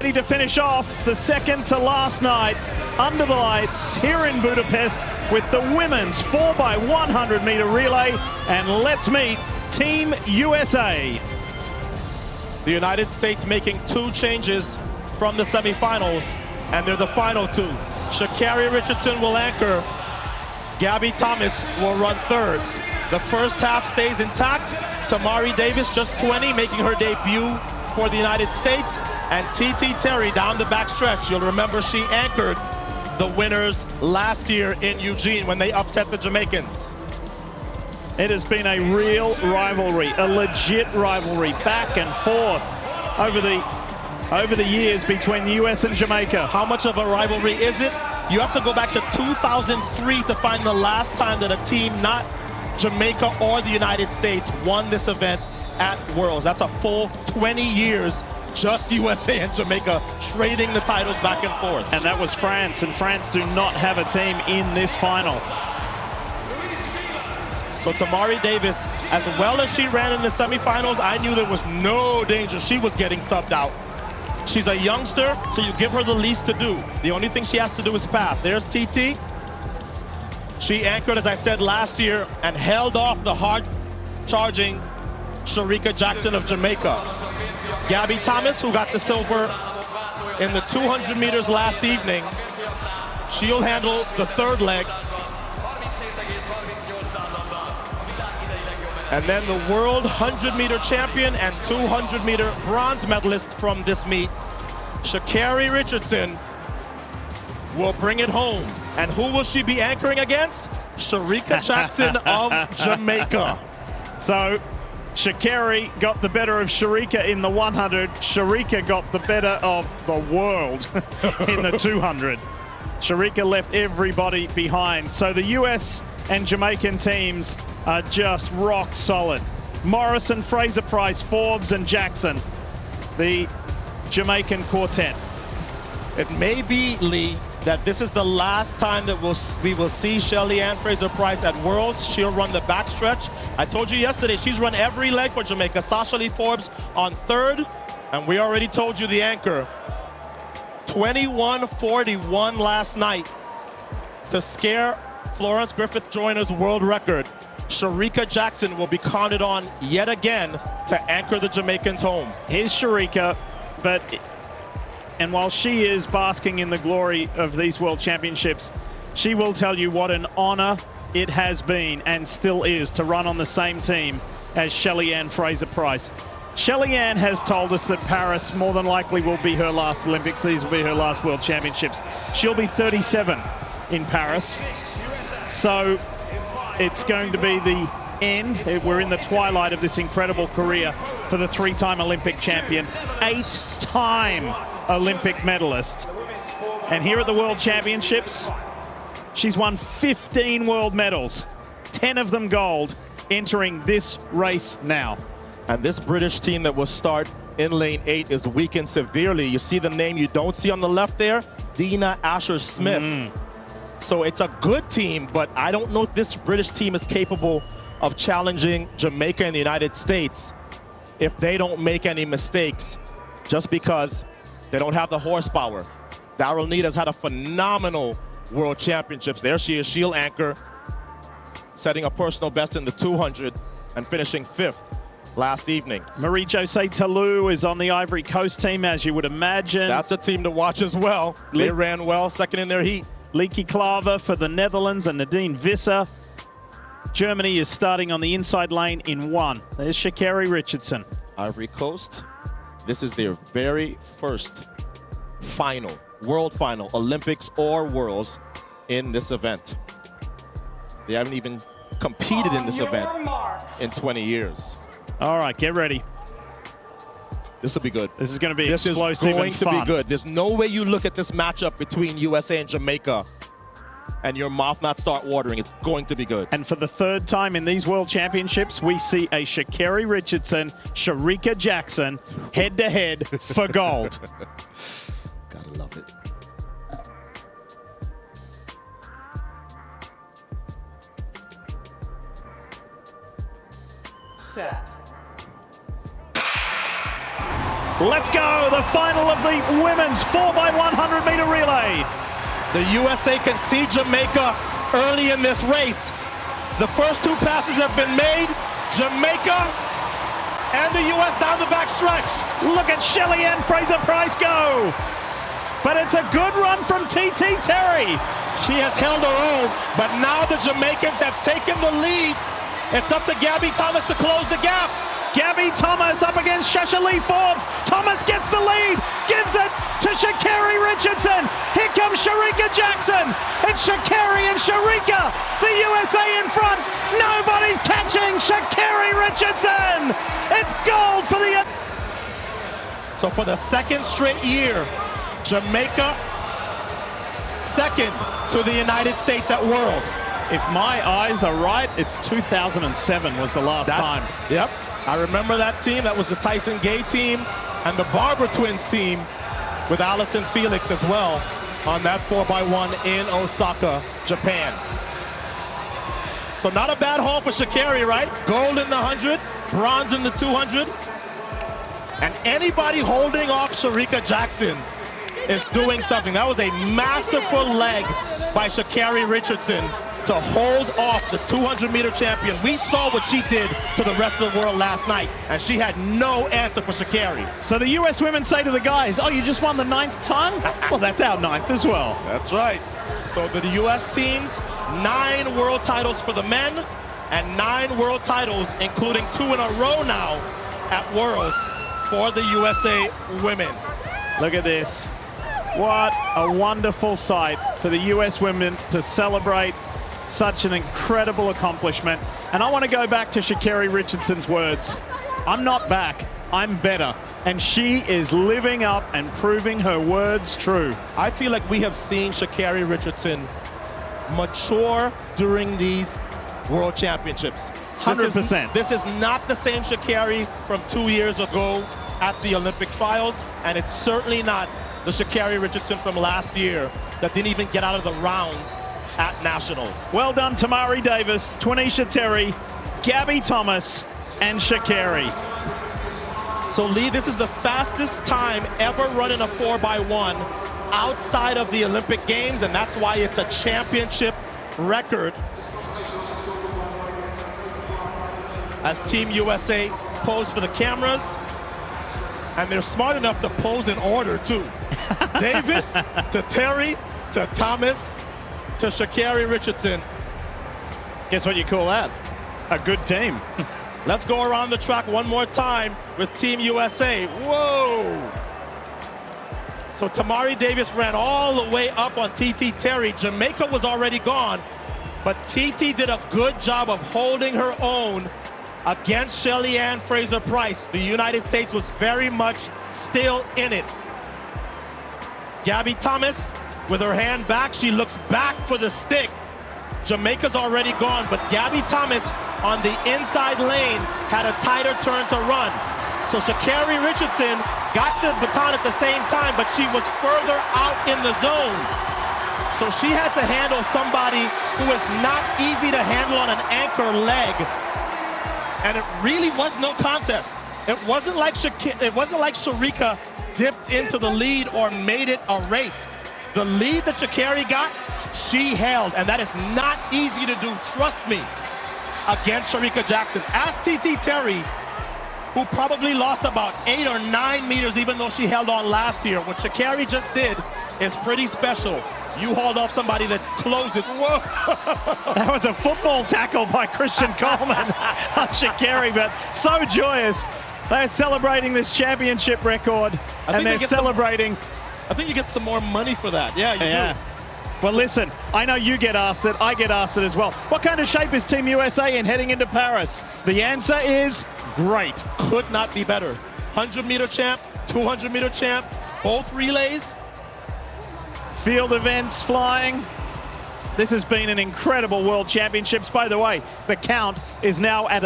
Ready to finish off the second to last night under the lights here in Budapest with the women's 4x100 meter relay. And let's meet Team USA. The United States making two changes from the semifinals, and they're the final two. Sha'Carri Richardson will anchor. Gabby Thomas will run third. The first half stays intact. Tamari Davis, just 20, making her debut for the United States. And TT Terry down the back stretch. You'll remember she anchored the winners last year in Eugene when they upset the Jamaicans. It has been a real rivalry, a legit rivalry, back and forth over the years between the US and Jamaica. How much of a rivalry is it? You have to go back to 2003 to find the last time that a team not Jamaica or the United States won this event at Worlds. That's a full 20 years, just USA and Jamaica trading the titles back and forth. And that was France, and France do not have a team in this final. So Tamari Davis, as well as she ran in the semifinals, I knew there was no danger she was getting subbed out. She's a youngster, so you give her the least to do. The only thing she has to do is pass. There's TT. She anchored, as I said, last year and held off the hard-charging Shericka Jackson of Jamaica. Gabby Thomas, who got the silver in the 200 meters last evening, she'll handle the third leg. And then the world 100-meter champion and 200-meter bronze medalist from this meet, Sha'Carri Richardson, will bring it home. And who will she be anchoring against? Shericka Jackson of Jamaica. So Sha'Carri got the better of Shericka in the 100. Shericka got the better of the world in the 200. Shericka left everybody behind. So the US and Jamaican teams are just rock solid. Morrison, Fraser-Price, Forbes, and Jackson, the Jamaican quartet. It may be, Lee, that this is the last time that we will see Shelly-Ann Fraser-Price at Worlds. She'll run the backstretch. I told you yesterday, she's run every leg for Jamaica. Sasha Lee Forbes on third, and we already told you the anchor. 21:41 last night to scare Florence Griffith Joyner's world record. Shericka Jackson will be counted on yet again to anchor the Jamaicans home. Here's Shericka, and while she is basking in the glory of these World Championships, she will tell you what an honor it has been and still is to run on the same team as Shelly-Ann Fraser-Price. Shelly-Ann has told us that Paris more than likely will be her last Olympics. These will be her last World Championships. She'll be 37 in Paris. So it's going to be the end. We're in the twilight of this incredible career for the three-time Olympic champion, 8-time Olympic medalist. And here at the World Championships, she's won 15 world medals, 10 of them gold, entering this race now. And this British team that will start in lane 8 is weakened severely. You see the name you don't see on the left there? Dina Asher-Smith. So it's a good team, but I don't know if this British team is capable of challenging Jamaica and the United States if they don't make any mistakes, just because they don't have the horsepower. Daryl Neat has had a phenomenal World Championships. There she is, she'll anchor, setting a personal best in the 200 and finishing 5th last evening. Marie-Josée Ta Lou is on the Ivory Coast team, as you would imagine. That's a team to watch as well. They ran well, second in their heat. Lieke Klaver for the Netherlands and Nadine Visser. Germany is starting on the inside lane in 1. There's Sha'Carri Richardson. Ivory Coast, this is their very first final, world final, Olympics or Worlds in this event. They haven't even competed in this event in 20 years. All right, get ready. This will be good. This is going to be explosive and fun. This is going to be good. There's no way you look at this matchup between USA and Jamaica and your mouth not start watering. It's going to be good. And for the third time in these World Championships, we see a Sha'Carri Richardson, Shericka Jackson head-to-head for gold. Gotta love it. Set. Let's go, the final of the women's 4x100 meter relay. The USA can see Jamaica early in this race. The first two passes have been made. Jamaica and the US down the back stretch. Look at Shelly-Ann Fraser-Pryce go. But it's a good run from TT Terry. She has held her own, but now the Jamaicans have taken the lead. It's up to Gabby Thomas to close the gap. Gabby Thomas up against Shasha Lee Forbes. Thomas gets the lead, gives it to Sha'Carri Richardson. Here comes Shericka Jackson. It's Sha'Carri and Shericka. The USA in front. Nobody's catching Sha'Carri Richardson. It's gold for the... So for the second straight year, Jamaica second to the United States at Worlds. If my eyes are right, it's 2007 was the last time. Yep. I remember that team. That was the Tyson Gay team and the Barber Twins team with Allison Felix as well on that 4x1 in Osaka, Japan. So not a bad haul for Sha'Carri, right? Gold in the 100, bronze in the 200. And anybody holding off Shericka Jackson is doing something. That was a masterful leg by Sha'Carri Richardson to hold off the 200-meter champion. We saw what she did to the rest of the world last night, and she had no answer for Sha'Carri. So the US women say to the guys, oh, you just won the 9th time? Well, that's our 9th as well. That's right. So the US teams, 9 world titles for the men, and 9 world titles, including 2 in a row now at Worlds for the USA women. Look at this. What a wonderful sight for the US women to celebrate such an incredible accomplishment. And I want to go back to Sha'Carri Richardson's words. I'm not back, I'm better. And she is living up and proving her words true. I feel like we have seen Sha'Carri Richardson mature during these World Championships. 100%. This is not the same Sha'Carri from 2 years ago at the Olympic trials, and it's certainly not the Sha'Carri Richardson from last year that didn't even get out of the rounds at Nationals. Well done, Tamari Davis, Twanisha Terry, Gabby Thomas, and Sha'Carri. So Lee, this is the fastest time ever running a 4x1 outside of the Olympic Games, and that's why it's a championship record. As Team USA pose for the cameras, and they're smart enough to pose in order too. Davis to Terry to Thomas to Sha'Carri Richardson. Guess what you call that? A good team. Let's go around the track one more time with Team USA. Whoa! So Tamari Davis ran all the way up on TT Terry. Jamaica was already gone, but TT did a good job of holding her own against Shelly-Ann Fraser-Pryce. The United States was very much still in it. Gabby Thomas with her hand back, she looks back for the stick. Jamaica's already gone, but Gabby Thomas on the inside lane had a tighter turn to run. So Sha'Carri Richardson got the baton at the same time, but she was further out in the zone. So she had to handle somebody who is not easy to handle on an anchor leg. And it really was no contest. It wasn't like Shericka dipped into the lead or made it a race. The lead that Sha'Carri got, she held, and that is not easy to do, trust me, against Shericka Jackson. Ask TT Terry, who probably lost about 8 or 9 meters even though she held on last year. What Sha'Carri just did is pretty special. You hauled off somebody that closes. Whoa! That was a football tackle by Christian Coleman on Sha'Carri, but so joyous. They're celebrating this championship record, and they're celebrating. I think you get some more money for that. Yeah, you do. Well, listen, I know you get asked it. I get asked it as well. What kind of shape is Team USA in heading into Paris? The answer is great. Could not be better. 100-meter champ, 200-meter champ, both relays. Field events flying. This has been an incredible World Championships. By the way, the count is now at